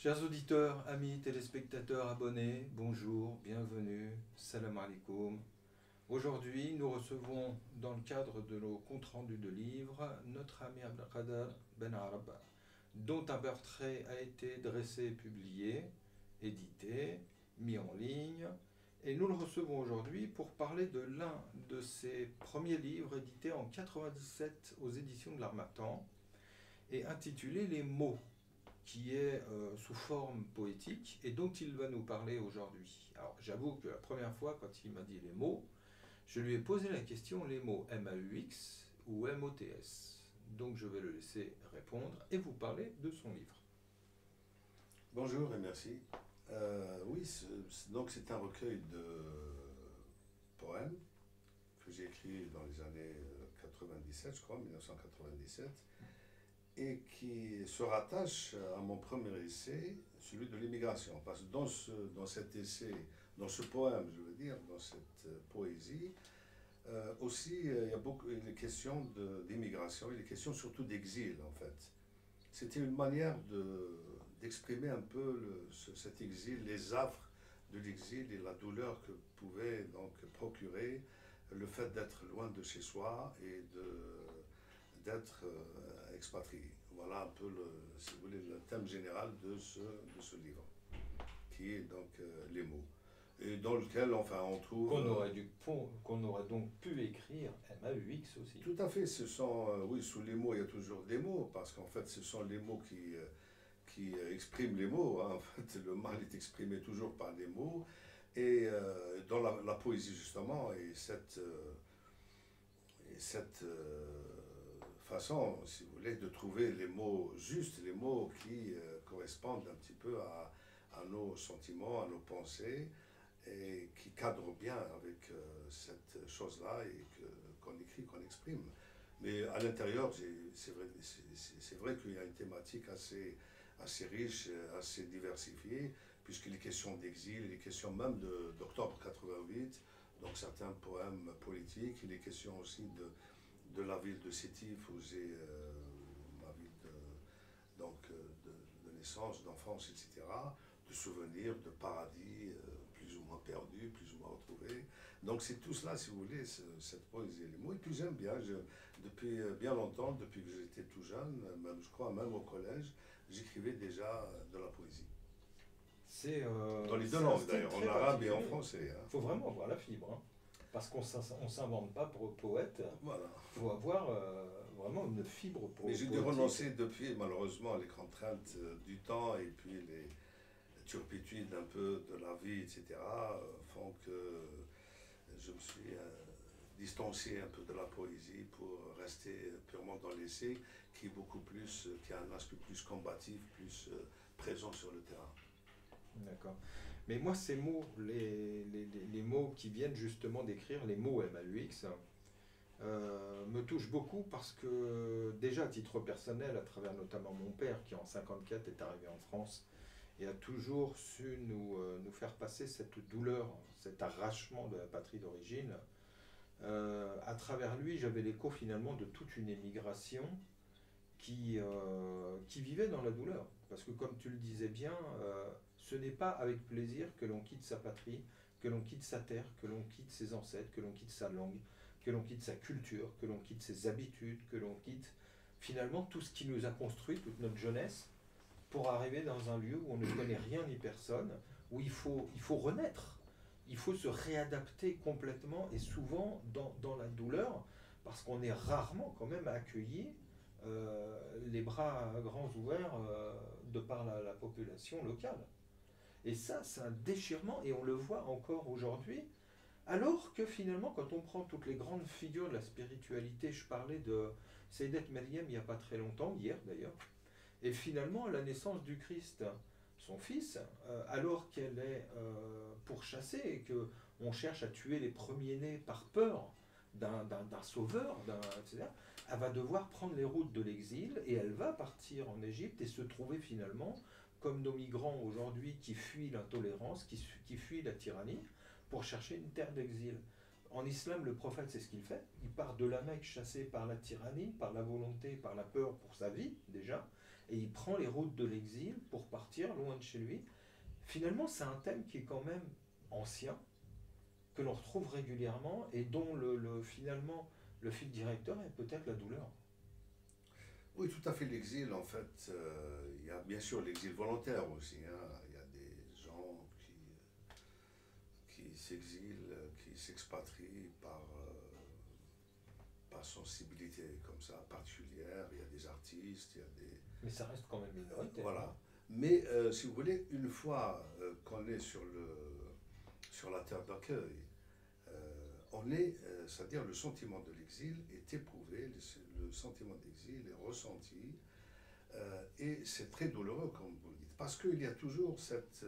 Chers auditeurs, amis, téléspectateurs, abonnés, bonjour, bienvenue, salam alaikum. Aujourd'hui, nous recevons, dans le cadre de nos comptes rendus de livres, notre ami Abdelkader Ben Arab, dont un portrait a été dressé, publié, édité, mis en ligne. Et nous le recevons aujourd'hui pour parler de l'un de ses premiers livres édités en 97 aux éditions de l'Harmattan et intitulé Les mots, qui est sous forme poétique et dont il va nous parler aujourd'hui. Alors j'avoue que la première fois quand il m'a dit les mots, je lui ai posé la question, les mots M-A-U-X ou M-O-T-S. Donc je vais le laisser répondre et vous parler de son livre. Bonjour et merci. Oui, donc c'est un recueil de poèmes que j'ai écrit dans les années 97, je crois, 1997, et qui se rattache à mon premier essai, celui de l'immigration. Parce que dans cet essai, dans ce poème, je veux dire, dans cette poésie, aussi il y a beaucoup de questions d'immigration, il est question surtout d'exil en fait. C'était une manière d'exprimer un peu cet exil, les affres de l'exil et la douleur que pouvait donc procurer le fait d'être loin de chez soi et d'être expatrié. Voilà un peu, si vous voulez, le thème général de ce livre, qui est donc les mots. Et dans lequel, enfin, on trouve... Qu'on aurait donc pu écrire M-A-U-X aussi. Tout à fait, ce sont, oui, sous les mots, il y a toujours des mots, parce qu'en fait, ce sont les mots qui expriment les mots. Hein. En fait, le mal est exprimé toujours par des mots. Et dans la poésie, justement, et cette façon, si vous voulez, de trouver les mots justes, les mots qui correspondent un petit peu à nos sentiments, à nos pensées, et qui cadrent bien avec cette chose-là et qu'on écrit, qu'on exprime. Mais à l'intérieur, c'est vrai qu'il y a une thématique assez riche, assez diversifiée, puisqu'il est question d'exil, il est question même d'octobre 88, donc certains poèmes politiques, il est question aussi de la ville de Sétif, où j'ai ma ville de naissance, d'enfance, etc., de souvenirs, de paradis, plus ou moins perdus, plus ou moins retrouvés. Donc c'est tout cela, si vous voulez, cette poésie et les mots, et puis j'aime bien, depuis bien longtemps, depuis que j'étais tout jeune, même, je crois même au collège, j'écrivais déjà de la poésie. Dans les deux langues d'ailleurs, en arabe et en français. Il faut vraiment avoir la fibre, hein, parce qu'on ne s'invente pas pour poète. Voilà. Il faut avoir vraiment une fibre pour. Mais j'ai dû renoncer depuis, malheureusement, les contraintes du temps et puis les turpitudes un peu de la vie, etc., font que je me suis distancé un peu de la poésie pour rester purement dans l'essai, qui est beaucoup plus, qui a un aspect plus combatif, plus présent sur le terrain. D'accord. Mais moi, ces mots, les mots qui viennent justement décrire les mots M-A-U-X, me touchent beaucoup parce que, déjà à titre personnel, à travers notamment mon père qui en 54 est arrivé en France et a toujours su nous faire passer cette douleur, cet arrachement de la patrie d'origine, à travers lui, j'avais l'écho finalement de toute une émigration qui vivait dans la douleur. Parce que comme tu le disais bien, ce n'est pas avec plaisir que l'on quitte sa patrie, que l'on quitte sa terre, que l'on quitte ses ancêtres, que l'on quitte sa langue, que l'on quitte sa culture, que l'on quitte ses habitudes, que l'on quitte finalement tout ce qui nous a construit, toute notre jeunesse, pour arriver dans un lieu où on ne connaît rien ni personne, où il faut renaître. Il faut se réadapter complètement et souvent dans la douleur, parce qu'on est rarement quand même accueilli les bras grands ouverts de par la population locale. Et ça, c'est un déchirement, et on le voit encore aujourd'hui, alors que finalement, quand on prend toutes les grandes figures de la spiritualité, je parlais de Seydet Maryam il n'y a pas très longtemps, hier d'ailleurs, et finalement, à la naissance du Christ, son fils, alors qu'elle est pourchassée et qu'on cherche à tuer les premiers-nés par peur d'un sauveur, etc., elle va devoir prendre les routes de l'exil et elle va partir en Égypte et se trouver finalement comme nos migrants aujourd'hui qui fuient l'intolérance, qui fuient la tyrannie, pour chercher une terre d'exil. En islam, le prophète, c'est ce qu'il fait. Il part de la Mecque chassé par la tyrannie, par la volonté, par la peur pour sa vie, déjà, et il prend les routes de l'exil pour partir loin de chez lui. Finalement, c'est un thème qui est quand même ancien, que l'on retrouve régulièrement et dont finalement le fil directeur est peut-être la douleur. Oui, tout à fait, l'exil, en fait, il y a bien sûr l'exil volontaire aussi, hein. Il y a des gens qui s'exilent, qui s'expatrient par sensibilité comme ça, particulière. Il y a des artistes, il y a des... Mais ça reste quand même minoritaire. Voilà. Mais si vous voulez, une fois qu'on est sur la terre d'accueil, c'est-à-dire le sentiment de l'exil est éprouvé, le sentiment d'exil est ressenti, et c'est très douloureux, comme vous le dites, parce qu'il y a toujours cette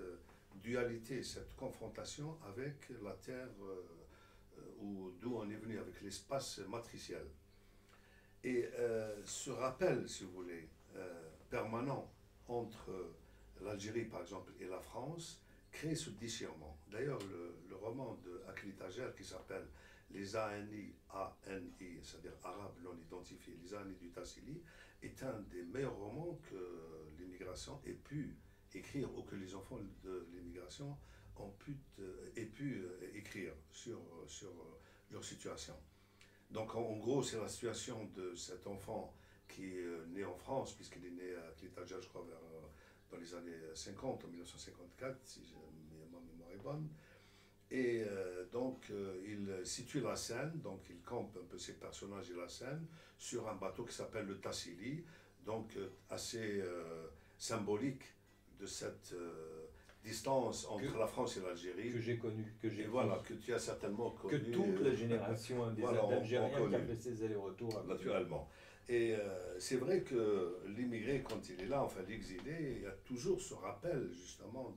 dualité, cette confrontation avec la terre d'où on est venu, avec l'espace matriciel. Et ce rappel, si vous voulez, permanent entre l'Algérie, par exemple, et la France, crée ce déchirement. D'ailleurs, le roman de Akli Tajer, qui s'appelle Les ANI, c'est-à-dire Arabes non identifiés, Les ANI du Tassili, est un des meilleurs romans que l'immigration ait pu écrire, ou que les enfants de l'immigration aient pu écrire sur leur situation. Donc, en gros, c'est la situation de cet enfant qui est né en France, puisqu'il est né à Akli Tajer, je crois, dans les années 50, en 1954, si ma mémoire est bonne. Et donc, il situe la scène, donc il campe un peu ses personnages et la scène, sur un bateau qui s'appelle le Tassili, donc assez symbolique de cette distance entre la France et l'Algérie. Que j'ai connu, voilà, que tu as certainement connu. Que toute la génération d'Algériens qui a fait ses allers-retours. Naturellement. Et c'est vrai que l'immigré, quand il est là, enfin l'exilé, il y a toujours ce rappel justement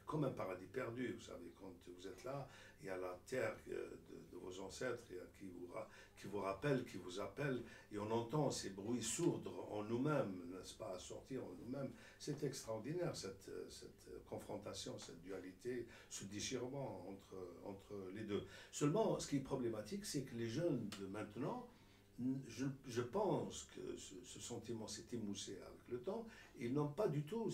comme un paradis perdu. Vous savez, quand vous êtes là, il y a la terre de vos ancêtres qui vous rappelle, qui vous appelle, et on entend ces bruits sourds en nous-mêmes, n'est-ce pas, à sortir en nous-mêmes. C'est extraordinaire, cette confrontation, cette dualité, ce déchirement entre les deux. Seulement, ce qui est problématique, c'est que les jeunes de maintenant, je pense que ce sentiment s'est émoussé avec le temps. Ils n'ont pas du tout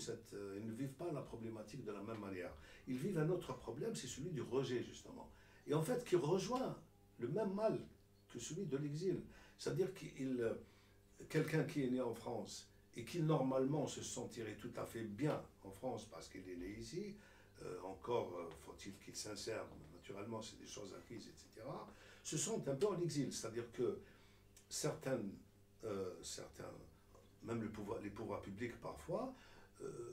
ils ne vivent pas la problématique de la même manière. Ils vivent un autre problème, c'est celui du rejet, justement. Et en fait, qui rejoint le même mal que celui de l'exil. C'est-à-dire quelqu'un qui est né en France et qui normalement se sentirait tout à fait bien en France parce qu'il est né ici, encore faut-il qu'il s'insère, naturellement c'est des choses acquises, etc., se sentent un peu en exil. C'est-à-dire que certains, même les pouvoirs publics parfois,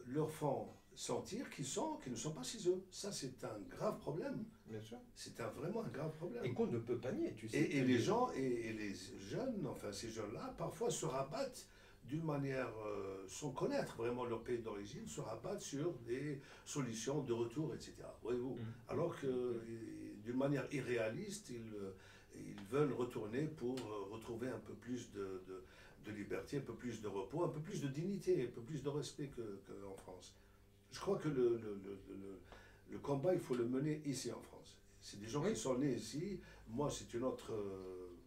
leur font sentir qu'ils ne sont pas chez eux. Ça, c'est un grave problème. Bien sûr. C'est vraiment un grave problème. Et qu'on ne peut pas nier, tu sais. Et les gens, et les jeunes, enfin ces jeunes-là, parfois se rabattent d'une manière, sans connaître vraiment leur pays d'origine, se rabattent sur des solutions de retour, etc. Voyez-vous. Alors que, d'une manière irréaliste, ils veulent retourner pour retrouver un peu plus de liberté, un peu plus de repos, un peu plus de dignité, un peu plus de respect qu'en France. Je crois que le combat, il faut le mener ici en France. C'est des gens qui sont nés ici. Moi, c'est une autre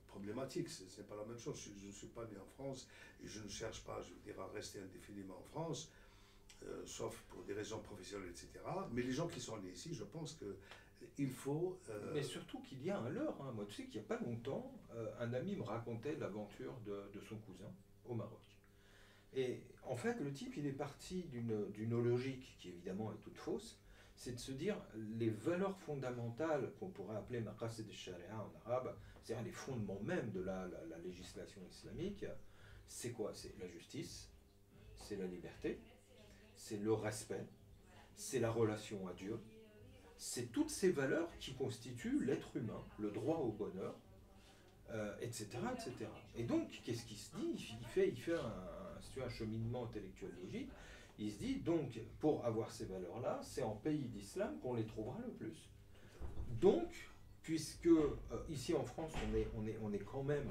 problématique. Ce n'est pas la même chose. Je ne suis pas né en France et je ne cherche pas, je veux dire, à rester indéfiniment en France, sauf pour des raisons professionnelles, etc. Mais les gens qui sont nés ici, je pense que il faut... Mais surtout qu'il y a un leurre. Hein. Moi, tu sais qu'il n'y a pas longtemps, un ami me racontait l'aventure de son cousin au Maroc. Et en fait, le type, il est parti d'une logique qui, évidemment, est toute fausse. C'est de se dire, les valeurs fondamentales qu'on pourrait appeler maqasid al-sharia en arabe, c'est-à-dire les fondements même de la législation islamique, c'est quoi? C'est la justice, c'est la liberté, c'est le respect, c'est la relation à Dieu, c'est toutes ces valeurs qui constituent l'être humain, le droit au bonheur, etc., etc. Et donc, qu'est-ce qu'il se dit? Il fait un cheminement intellectuel logique. Il se dit, donc, pour avoir ces valeurs-là, c'est en pays d'islam qu'on les trouvera le plus. Donc, puisque ici en France, on est quand même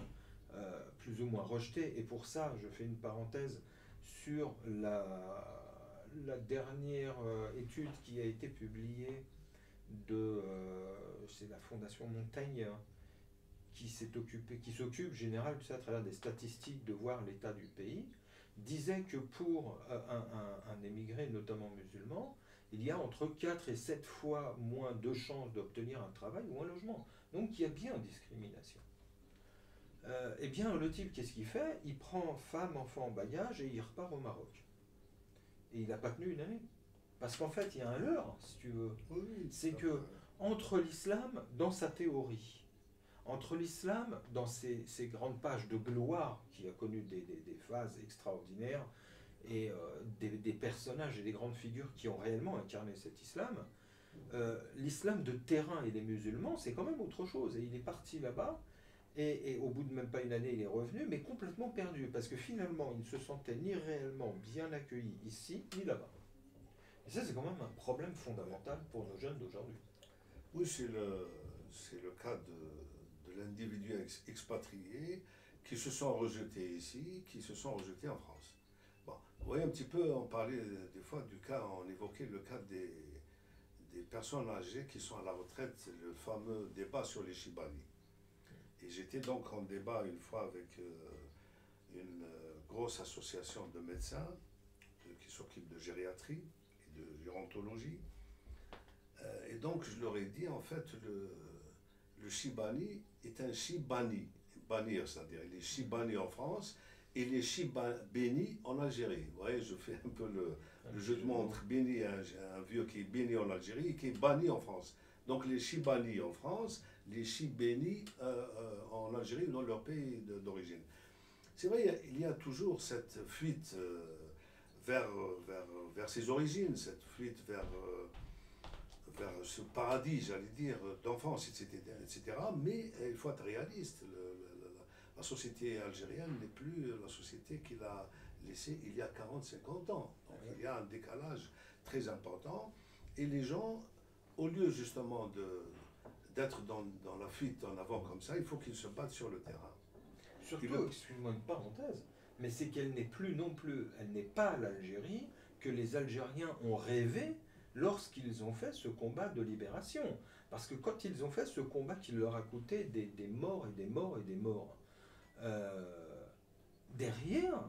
plus ou moins rejeté, et pour ça, je fais une parenthèse sur la dernière étude qui a été publiée c'est la Fondation Montaigne qui s'occupe généralement, tu sais, à travers des statistiques de voir l'état du pays, disait que pour un émigré, notamment musulman, il y a entre 4 et 7 fois moins de chances d'obtenir un travail ou un logement. Donc il y a bien discrimination. Eh bien, le type, qu'est-ce qu'il fait? Il prend femme, enfant en bagage et il repart au Maroc. Et il n'a pas tenu une année. Parce qu'en fait, il y a un leurre, si tu veux. Oui, C'est que entre l'islam, dans sa théorie, entre l'islam, dans ses grandes pages de gloire, qui a connu des phases extraordinaires, et des personnages et des grandes figures qui ont réellement incarné cet islam, l'islam de terrain et les musulmans, c'est quand même autre chose. Et il est parti là-bas, et au bout de même pas une année, il est revenu, mais complètement perdu, parce que finalement, il ne se sentait ni réellement bien accueilli ici, ni là-bas. Et ça, c'est quand même un problème fondamental pour nos jeunes d'aujourd'hui. Oui, c'est le cas de l'individu expatrié qui se sont rejetés ici, qui se sont rejetés en France. Bon, vous voyez un petit peu, on parlait des fois du cas, on évoquait le cas des personnes âgées qui sont à la retraite, le fameux débat sur les Chibani. Et j'étais donc en débat une fois avec une grosse association de médecins qui s'occupe de gériatrie et de gérontologie. Et donc je leur ai dit, en fait, le Chibani est un Chibani, bannir, c'est-à-dire il est Chibani en France et il est Chibani en Algérie. Vous voyez, je fais un peu le jeu de mots entre béni, un vieux qui est béni en Algérie et qui est banni en France. Donc les Chibani en France, les Chibéni en Algérie ou dans leur pays d'origine. C'est vrai, il y a toujours cette fuite vers ses origines, cette fuite vers ce paradis, j'allais dire, d'enfance, etc. Mais il faut être réaliste. La société algérienne n'est plus la société qu'il a laissée il y a 40-50 ans. Donc il y a un décalage très important. Et les gens, au lieu justement d'être dans la fuite en avant comme ça, il faut qu'ils se battent sur le terrain. Surtout, excuse-moi une parenthèse, mais c'est qu'elle n'est plus non plus, elle n'est pas l'Algérie que les Algériens ont rêvé lorsqu'ils ont fait ce combat de libération. Parce que quand ils ont fait ce combat qui leur a coûté des morts et des morts et des morts, derrière,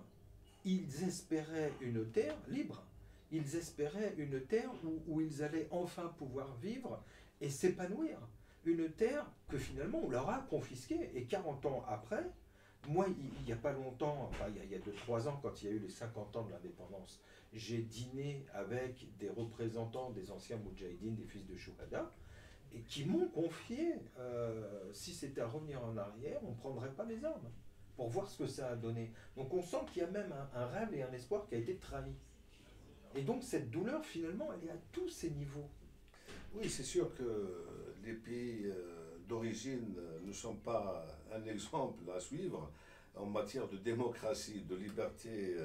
ils espéraient une terre libre. Ils espéraient une terre où ils allaient enfin pouvoir vivre et s'épanouir. Une terre que finalement on leur a confisquée. Et 40 ans après, moi, il n'y a pas longtemps, enfin il y a 2-3 ans, quand il y a eu les 50 ans de l'indépendance, j'ai dîné avec des représentants des anciens Moudjahidines, des fils de Chouhada, et qui m'ont confié, si c'était à revenir en arrière, on ne prendrait pas les armes pour voir ce que ça a donné. Donc on sent qu'il y a même un rêve et un espoir qui a été trahi. Et donc cette douleur, finalement, elle est à tous ces niveaux. Oui, c'est sûr que les pays d'origine ne sont pas un exemple à suivre en matière de démocratie, de liberté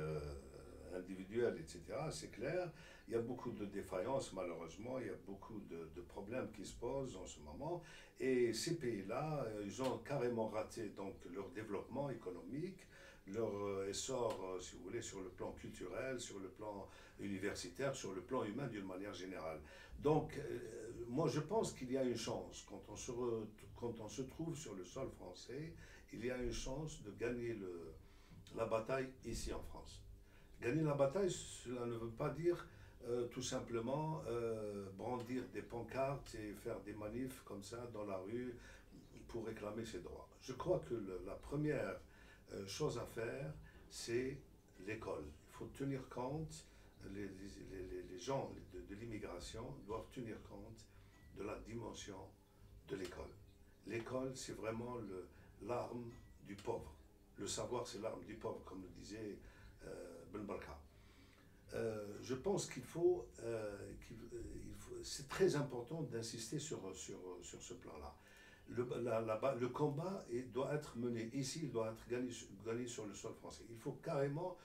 individuelle, etc. C'est clair. Il y a beaucoup de défaillances, malheureusement. Il y a beaucoup de problèmes qui se posent en ce moment. Et ces pays-là, ils ont carrément raté donc, leur développement économique, leur essor, si vous voulez, sur le plan culturel, sur le plan universitaire, sur le plan humain d'une manière générale. Donc, moi, je pense qu'il y a une chance. Quand on se trouve sur le sol français, il y a une chance de gagner la bataille ici en France. Gagner la bataille, cela ne veut pas dire tout simplement brandir des pancartes et faire des manifs comme ça dans la rue pour réclamer ses droits. Je crois que la première chose à faire, c'est l'école. Il faut tenir compte, les gens de l'immigration doivent tenir compte de la dimension de l'école. L'école, c'est vraiment l'arme du pauvre. Le savoir, c'est l'arme du pauvre, comme le disait Ben Barka. Je pense qu'il faut, c'est très important d'insister sur ce plan-là. Le combat doit être mené ici, il doit être gagné sur le sol français. Il faut carrément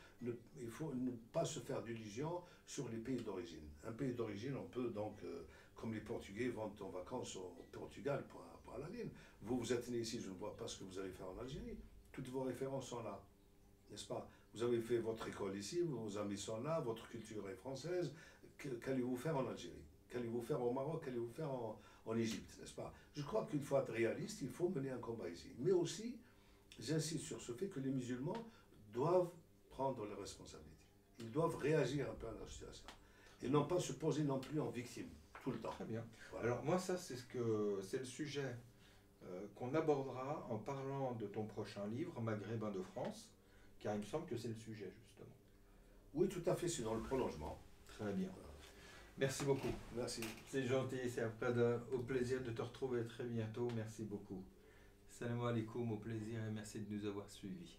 il faut ne pas se faire d'illusions sur les pays d'origine. Un pays d'origine, on peut donc, comme les Portugais vont en vacances au Portugal pour la ligne. Vous êtes né ici, je ne vois pas ce que vous allez faire en Algérie. Toutes vos références sont là, n'est-ce pas? Vous avez fait votre école ici, vos amis sont là, votre culture est française. Qu'allez-vous faire en Algérie? Qu'allez-vous faire au Maroc? Qu'allez-vous faire en Égypte, n'est-ce pas? Je crois qu'il faut être réaliste, il faut mener un combat ici. Mais aussi, j'insiste sur ce fait que les musulmans doivent prendre leurs responsabilités. Ils doivent réagir un peu à la situation. Et non pas se poser non plus en victime, tout le temps. Très bien. Voilà. Alors moi, ça, c'est le sujet qu'on abordera en parlant de ton prochain livre, Maghrébin de France, car il me semble que c'est le sujet, justement. Oui, tout à fait, c'est dans le prolongement. Très bien. Merci beaucoup. Merci. C'est gentil, c'est au plaisir de te retrouver très bientôt. Merci beaucoup. Salam alaikum, au plaisir et merci de nous avoir suivis.